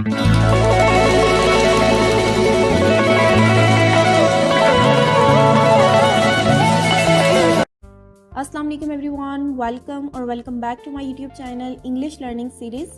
अस्सलाम वालेकुम everyone, welcome और welcome back to my YouTube channel English learning series.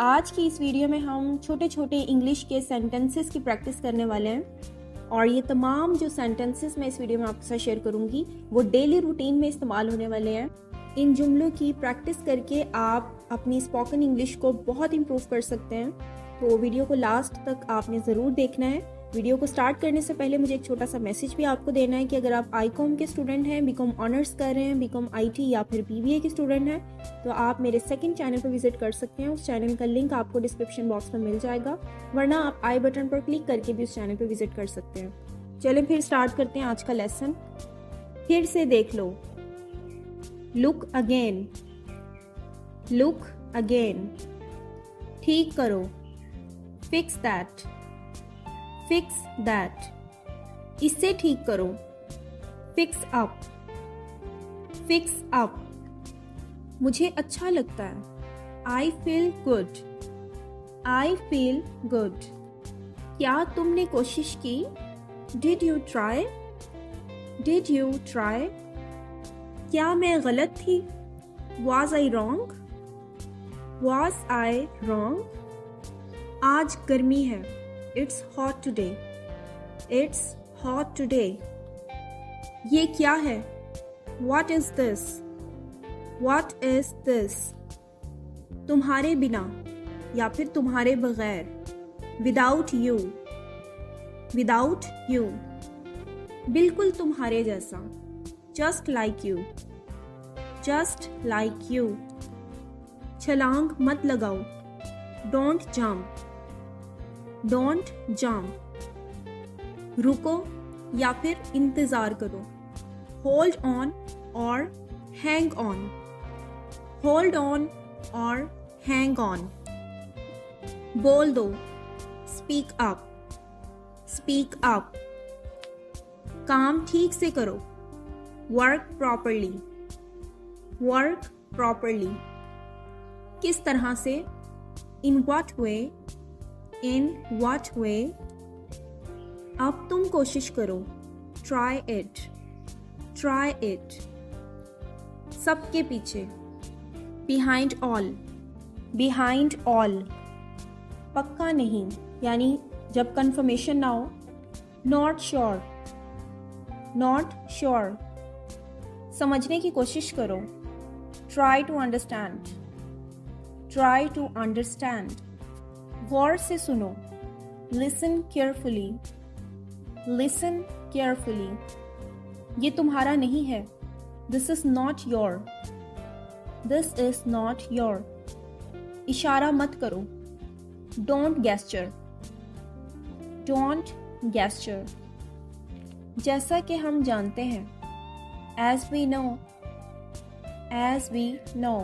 आज की इस वीडियो में हम छोटे छोटे इंग्लिश के सेंटेंसेस की प्रैक्टिस करने वाले हैं और ये तमाम जो सेंटेंसेस मैं इस वीडियो में आपके साथ शेयर करूंगी वो डेली रूटीन में इस्तेमाल होने वाले हैं। इन जुमलों की प्रैक्टिस करके आप अपनी स्पोकन इंग्लिश को बहुत इम्प्रूव कर सकते हैं। तो वीडियो को लास्ट तक आपने ज़रूर देखना है। वीडियो को स्टार्ट करने से पहले मुझे एक छोटा सा मैसेज भी आपको देना है कि अगर आप ICOM के स्टूडेंट हैं, BCom ऑनर्स कर रहे हैं, BCom IT या फिर BBA के स्टूडेंट हैं, तो आप मेरे सेकंड चैनल पर विजिट कर सकते हैं। उस चैनल का लिंक आपको डिस्क्रिप्शन बॉक्स में मिल जाएगा, वरना आप आई बटन पर क्लिक करके भी उस चैनल पर विजिट कर सकते हैं। चलें फिर स्टार्ट करते हैं आज का लेसन। फिर से देख लो, लुक अगेन, लुक अगेन। ठीक करो, फिक्स दैट, फिक्स दैट। इसे ठीक करो, फिक्स अप, फिक्स अप। मुझे अच्छा लगता है, I feel good, I feel good. क्या तुमने कोशिश की, did you try, did you try. क्या मैं गलत थी, was I wrong, was I wrong. आज गर्मी है, It's hot today. It's hot today. ये क्या है? What is this? What is this? तुम्हारे बिना या फिर तुम्हारे बगैर, Without you. Without you. बिल्कुल तुम्हारे जैसा, Just like you. Just like you. छलांग मत लगाओ, Don't jump. Don't jump. रुको या फिर इंतजार करो, होल्ड ऑन और हैंग ऑन, होल्ड ऑन और हैंग ऑन। बोल दो, स्पीक अप, स्पीक अप। काम ठीक से करो, वर्क प्रॉपरली, वर्क प्रॉपरली। किस तरह से, in what way, In what way? अब तुम कोशिश करो, try it, try it। सबके पीछे, behind all, behind all। पक्का नहीं यानी जब कंफर्मेशन ना हो, not sure, not sure। समझने की कोशिश करो, try to understand, try to understand। गौर से सुनो, listen carefully, listen carefully। ये तुम्हारा नहीं है, this is not your, this is not your। इशारा मत करो, don't gesture, don't gesture। जैसा कि हम जानते हैं, as we know, as we know।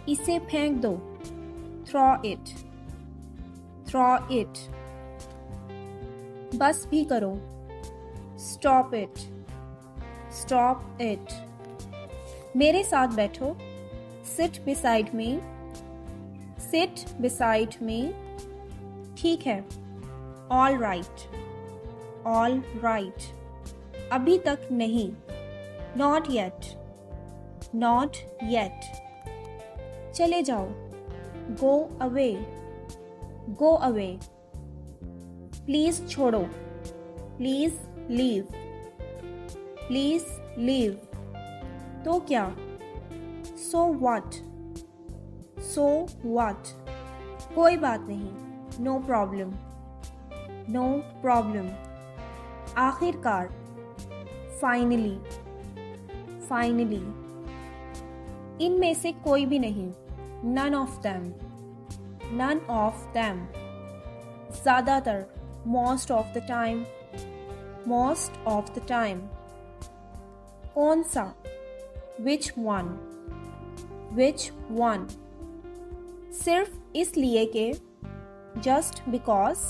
इसे फेंक दो, throw it, throw it। बस भी करो, stop it, stop it। मेरे साथ बैठो, sit beside me, sit beside me। ठीक है, all right, all right। अभी तक नहीं, not yet, not yet। चले जाओ, go away, go away। Please छोड़ो, प्लीज लीव, प्लीज लीव। तो क्या, so what, so what। कोई बात नहीं, no problem, no problem। आखिरकार, finally, finally। इनमें से कोई भी नहीं, none of them, none of them। ज़्यादातर, most of the time, most of the time। कौन सा, which one, which one। सिर्फ इसलिए कि, just because,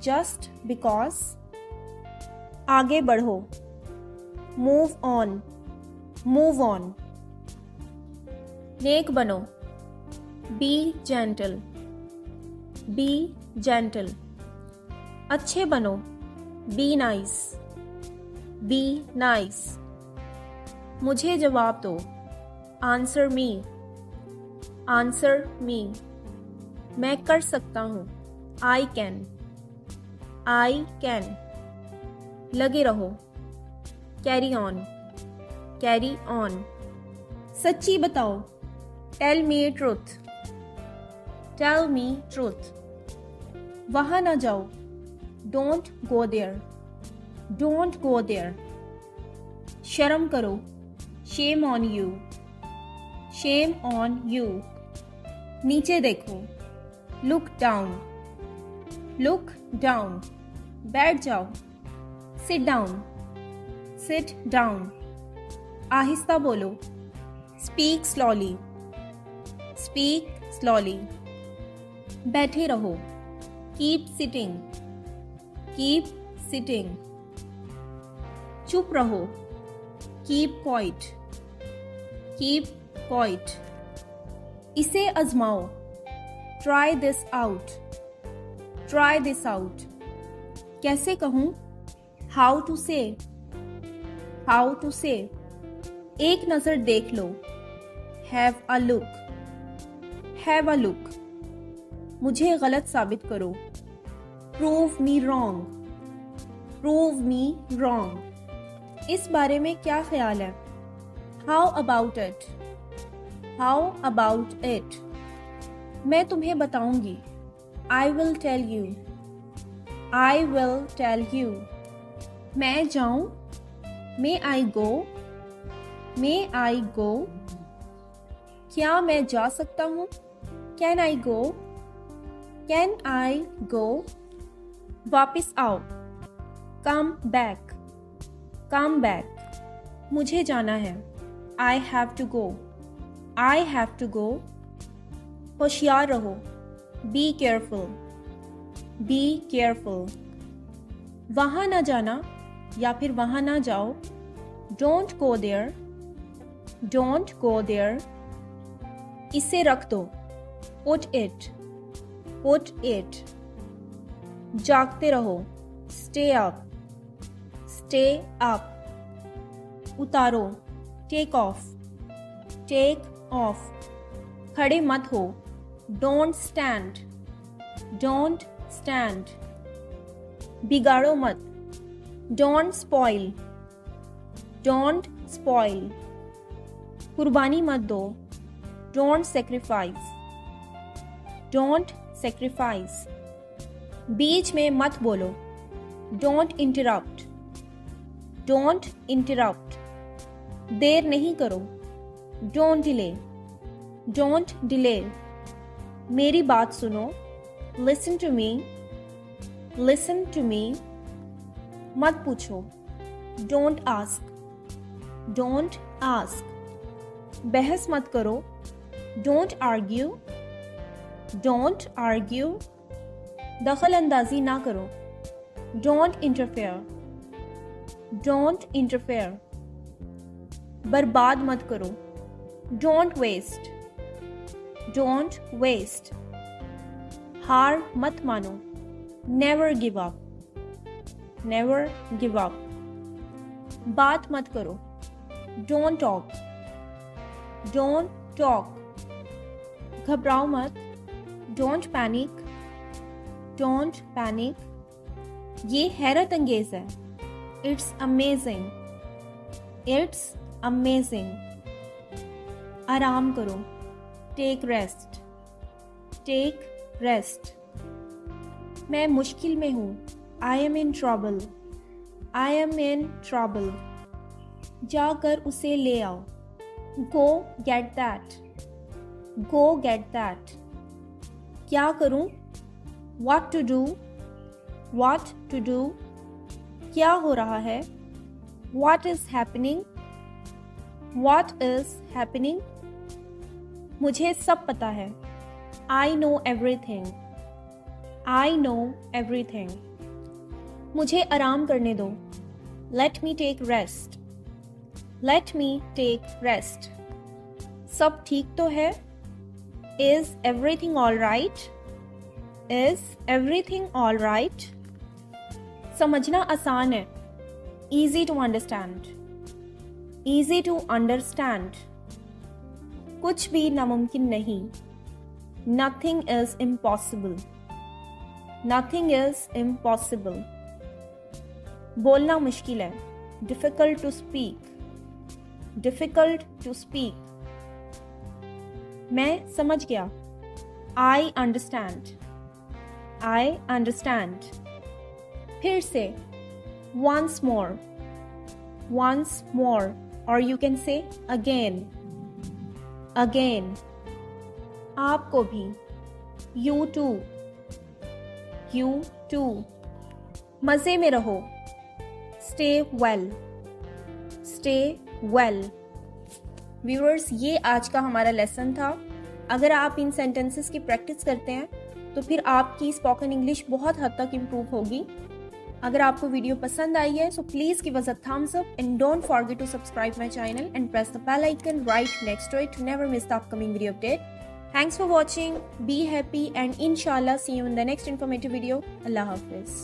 just because। आगे बढ़ो, move on, move on। नेक बनो, be gentle, बी जेंटल। अच्छे बनो, बी नाइस, बी नाइस। मुझे जवाब दो, आंसर मी, आंसर मी। मैं कर सकता हूँ, आई कैन, आई कैन। लगे रहो, कैरी ऑन, कैरी ऑन। सच्ची बताओ, tell me truth, tell me truth. वहां ना जाओ, don't go there, don't go there. शर्म करो, shame on you, shame on you. नीचे देखो, लुक डाउन, लुक डाउन। बैठ जाओ, सिट डाउन, सिट डाउन। आहिस्ता बोलो, स्पीक स्लोली, स्पीक स्लोली। बैठे रहो, कीप सिटिंग, कीप सिटिंग। चुप रहो, कीप क्वाइट, कीप क्वाइट। इसे आजमाओ, try this out, try this out. कैसे कहूं, how to say, how to say. एक नजर देख लो, have a look, have a look. मुझे गलत साबित करो, prove me wrong, prove me wrong. इस बारे में क्या ख्याल है, how about it, how about it. मैं तुम्हें बताऊंगी, I will tell you, I will tell you. मैं जाऊं, मे आई गो, मे आई गो। क्या मैं जा सकता हूं, can I go, can I गो। वापिस आओ, कम बैक, कम बैक। मुझे जाना है, I have to go, I have to go. होशियार रहो, बी केयरफुल, बी केयरफुल। वहां ना जाना या फिर वहां ना जाओ, don't go there, don't go there. इसे रख दो, पुट इट, पुट इट। जागते रहो, स्टे अप, स्टे अप। उतारो, टेक ऑफ, टेक ऑफ। खड़े मत हो, डोंट स्टैंड, डोंट स्टैंड। बिगाड़ो मत, डोंट स्पॉइल, डोंट स्पॉइल। कुर्बानी मत दो, डोंट सेक्रीफाइस, डोंट सेक्रीफाइस। बीच में मत बोलो, डोंट इंटरप्ट, डोंट इंटरप्ट। देर नहीं करो, डोंट डिले, डोंट डिले। मेरी बात सुनो, listen to me, listen to me. मत पूछो, डोंट आस्क, डोंट आस्क। बहस मत करो, डोंट आर्ग्यू, डोंट आर्ग्यू। दखल अंदाजी ना करो, डोंट इंटरफेयर, डोंट इंटरफेयर। बर्बाद मत करो, डोंट वेस्ट, डोंट वेस्ट। हार मत मानो, never give up, never give up. बात मत करो, डोंट टॉक, डोंट टॉक। घबराओ मत, डोंट पैनिक, डोंट पैनिक। ये हैरत अंगेज है, इट्स अमेजिंग, इट्स अमेजिंग। आराम करो, टेक रेस्ट, टेक रेस्ट। मैं मुश्किल में हूं, I am in trouble, I am in trouble. जाकर उसे ले आओ, go get that, go get that. क्या करूं, what to do, what to do. क्या हो रहा है, what is happening, what is happening. मुझे सब पता है, I know everything, I know everything. मुझे आराम करने दो, let me take rest, let me take rest. सब ठीक तो है, is everything all right, is everything all right? समझना आसान है, easy to understand, easy to understand. कुछ भी नामुमकिन नहीं, nothing is impossible, nothing is impossible. बोलना मुश्किल है, difficult to speak, difficult to speak. मैं समझ गया, आई अंडरस्टैंड, आई अंडरस्टैंड। फिर से, once more, once more, or you can say again, again. आपको भी, you too, you too. मजे में रहो, stay well, stay well. Viewers, ये आज का हमारा लेसन था। अगर आप इन सेंटेंसेस की प्रैक्टिस करते हैं तो फिर आपकी स्पोकन इंग्लिश बहुत हद तक इम्प्रूव होगी। अगर आपको वीडियो पसंद आई है so please give us a thumbs up and don't forget to subscribe my channel and press the bell icon right next to it to never miss the upcoming video update. Thanks for watching, be happy and inshallah see you in the next informative video. Allah Hafiz.